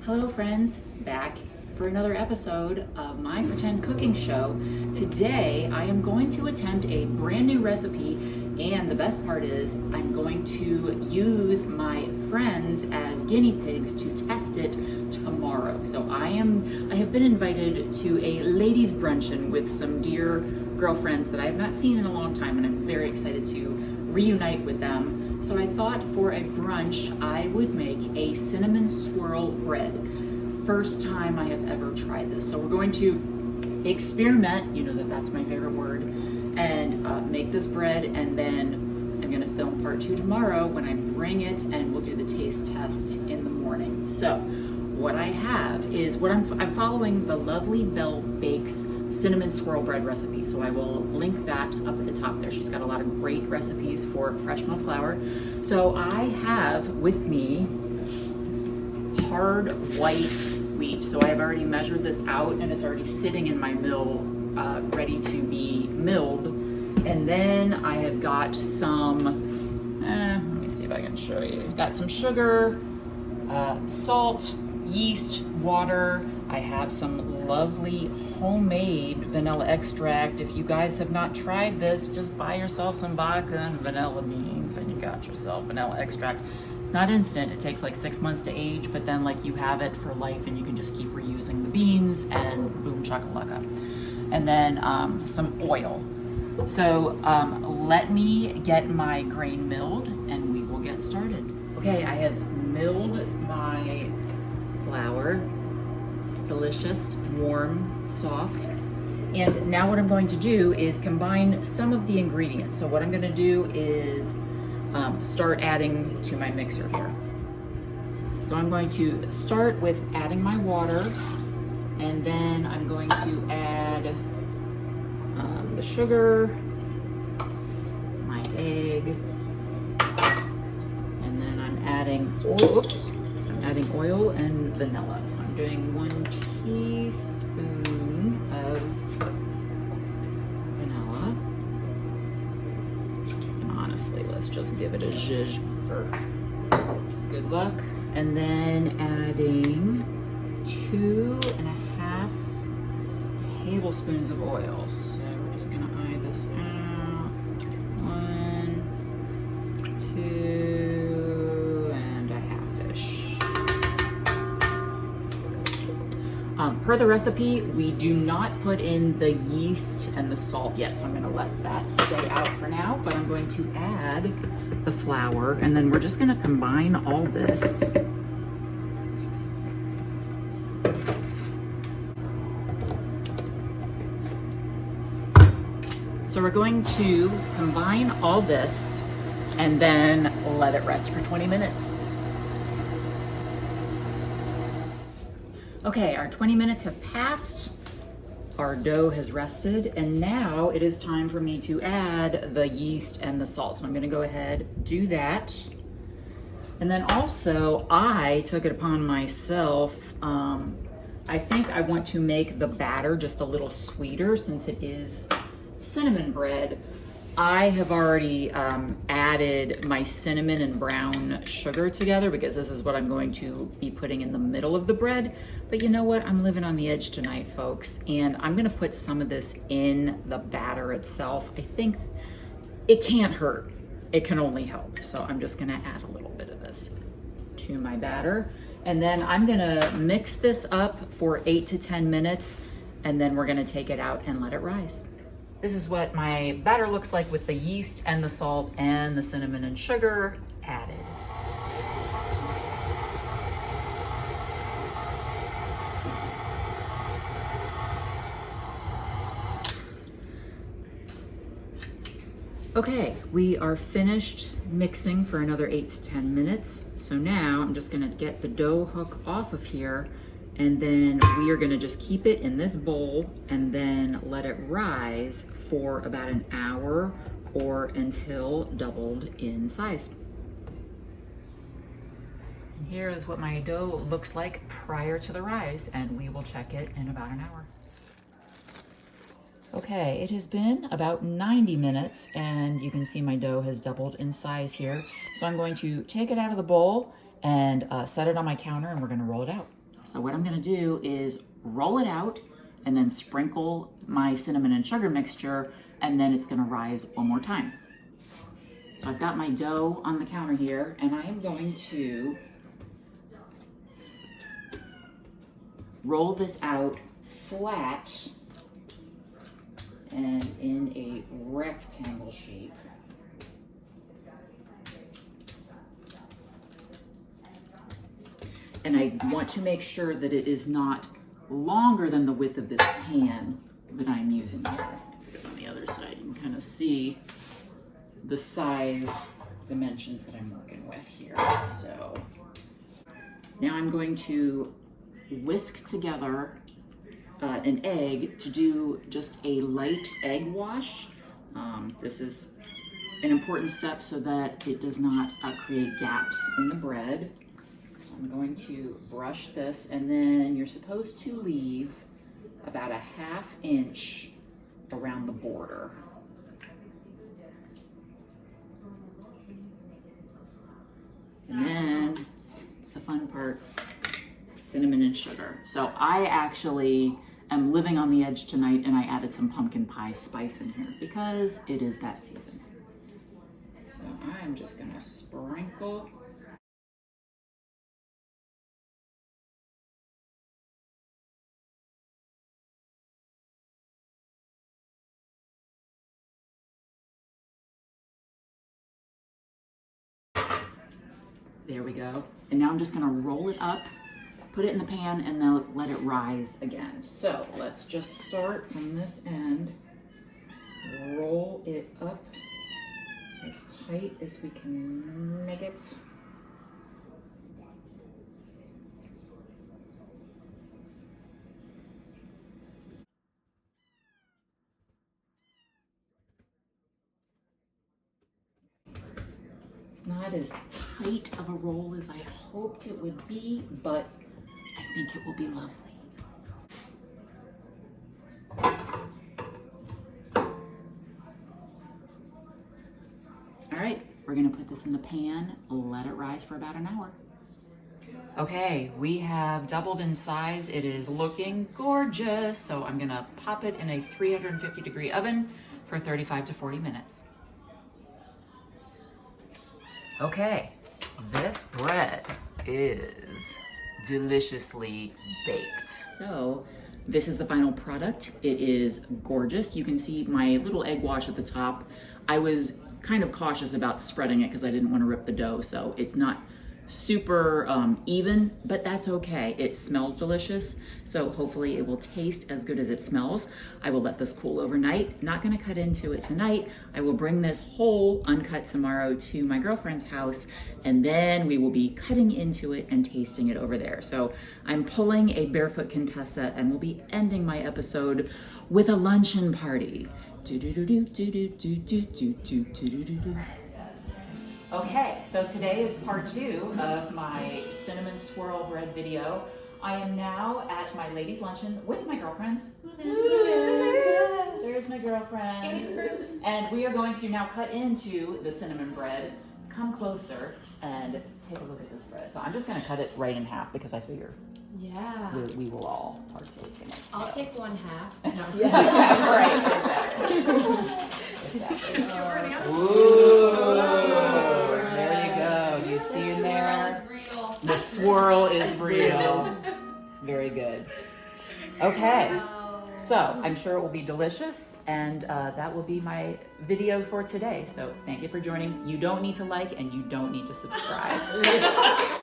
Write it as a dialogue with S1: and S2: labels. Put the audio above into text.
S1: Hello friends, back for another episode of my pretend cooking show. Today I am going to attempt a brand new recipe, and the best part is I'm going to use my friends as guinea pigs to test it tomorrow. So I have been invited to a ladies bruncheon with some dear girlfriends that I have not seen in a long time, and I'm very excited to reunite with them. So I thought for a brunch I would make a cinnamon swirl bread. First time I have ever tried this. So we're going to experiment, you know that's my favorite word, and make this bread, and then I'm gonna film part 2 tomorrow when I bring it, and we'll do the taste test in the morning. So what I have is I'm following the Lovely Belle Bakes cinnamon swirl bread recipe. So I will link that up at the top there. She's got a lot of great recipes for fresh milk flour. So I have with me hard white wheat. So I have already measured this out, and it's already sitting in my mill, ready to be milled. And then I have got some, let me see if I can show you. Got some sugar, salt, yeast, water. I have some lovely homemade vanilla extract. If you guys have not tried this, just buy yourself some vodka and vanilla beans and you got yourself vanilla extract. It's not instant, it takes like 6 months to age, but then like you have it for life and you can just keep reusing the beans, and boom chakalaka. And then some oil. So let me get my grain milled and we will get started. Okay, I have milled my flour. Delicious, warm, soft. And now what I'm going to do is combine some of the ingredients. So what I'm going to do is start adding to my mixer here. So I'm going to start with adding my water, and then I'm going to add the sugar, my egg, and then I'm adding oil and vanilla. So I'm doing 1 teaspoon of vanilla. And honestly, let's just give it a zhuzh for good luck. And then adding 2.5 tablespoons of oil. So we're just gonna eye this out. 1, 2.5-ish. Per the recipe, we do not put in the yeast and the salt yet, so I'm gonna let that stay out for now, but I'm going to add the flour, and then we're just gonna combine all this. So we're going to combine all this and then let it rest for 20 minutes. Okay, our 20 minutes have passed, our dough has rested, and now it is time for me to add the yeast and the salt. So I'm gonna go ahead, do that. And then also, I took it upon myself, I think I want to make the batter just a little sweeter since it is cinnamon bread. I have already added my cinnamon and brown sugar together because this is what I'm going to be putting in the middle of the bread. But you know what? I'm living on the edge tonight, folks, and I'm gonna put some of this in the batter itself. I think it can't hurt. It can only help. So I'm just gonna add a little bit of this to my batter. And then I'm gonna mix this up for 8 to 10 minutes, and then we're gonna take it out and let it rise. This is what my batter looks like with the yeast and the salt and the cinnamon and sugar added. Okay, we are finished mixing for another 8 to 10 minutes. So now I'm just gonna get the dough hook off of here, and then we are gonna just keep it in this bowl and then let it rise for about an hour or until doubled in size. And here is what my dough looks like prior to the rise, and we will check it in about an hour. Okay, it has been about 90 minutes and you can see my dough has doubled in size here. So I'm going to take it out of the bowl and set it on my counter, and we're gonna roll it out. So what I'm gonna do is roll it out and then sprinkle my cinnamon and sugar mixture, and then it's gonna rise one more time. So I've got my dough on the counter here, and I am going to roll this out flat and in a rectangle shape. And I want to make sure that it is not longer than the width of this pan that I'm using here. Put it on the other side, you can kind of see the size dimensions that I'm working with here. So now I'm going to whisk together an egg to do just a light egg wash. This is an important step so that it does not create gaps in the bread. So I'm going to brush this, and then you're supposed to leave about a 1/2 inch around the border. And then the fun part, cinnamon and sugar. So I actually am living on the edge tonight, and I added some pumpkin pie spice in here because it is that season. So I'm just gonna sprinkle. There we go. And now I'm just gonna roll it up, put it in the pan, and then let it rise again. So let's just start from this end, roll it up as tight as we can make it. It's not as tight of a roll as I hoped it would be, but I think it will be lovely. All right, we're gonna put this in the pan, let it rise for about an hour. Okay, we have doubled in size. It is looking gorgeous. So I'm gonna pop it in a 350-degree oven for 35 to 40 minutes. Okay, this bread is deliciously baked. So this is the final product. It is gorgeous. You can see my little egg wash at the top. I was kind of cautious about spreading it because I didn't want to rip the dough, so it's not super even, but that's okay. It smells delicious, so hopefully it will taste as good as it smells. I will let this cool overnight. Not gonna cut into it tonight. I will bring this whole uncut tomorrow to my girlfriend's house, and then we will be cutting into it and tasting it over there. So I'm pulling a Barefoot Contessa, and we'll be ending my episode with a luncheon party. Okay, so today is part 2 of my cinnamon swirl bread video. I am now at my ladies' luncheon with my girlfriends. There's my girlfriends. And we are going to now cut into the cinnamon bread. Come closer and take a look at this bread. So I'm just gonna cut it right in half because I figure we will all partake in it. So.
S2: I'll take 1/2. No,
S1: Yeah, right, exactly. Ooh, there you go. Do you see in there? The swirl is real. Very good. Okay, so I'm sure it will be delicious, and that will be my video for today. So thank you for joining. You don't need to like, and you don't need to subscribe.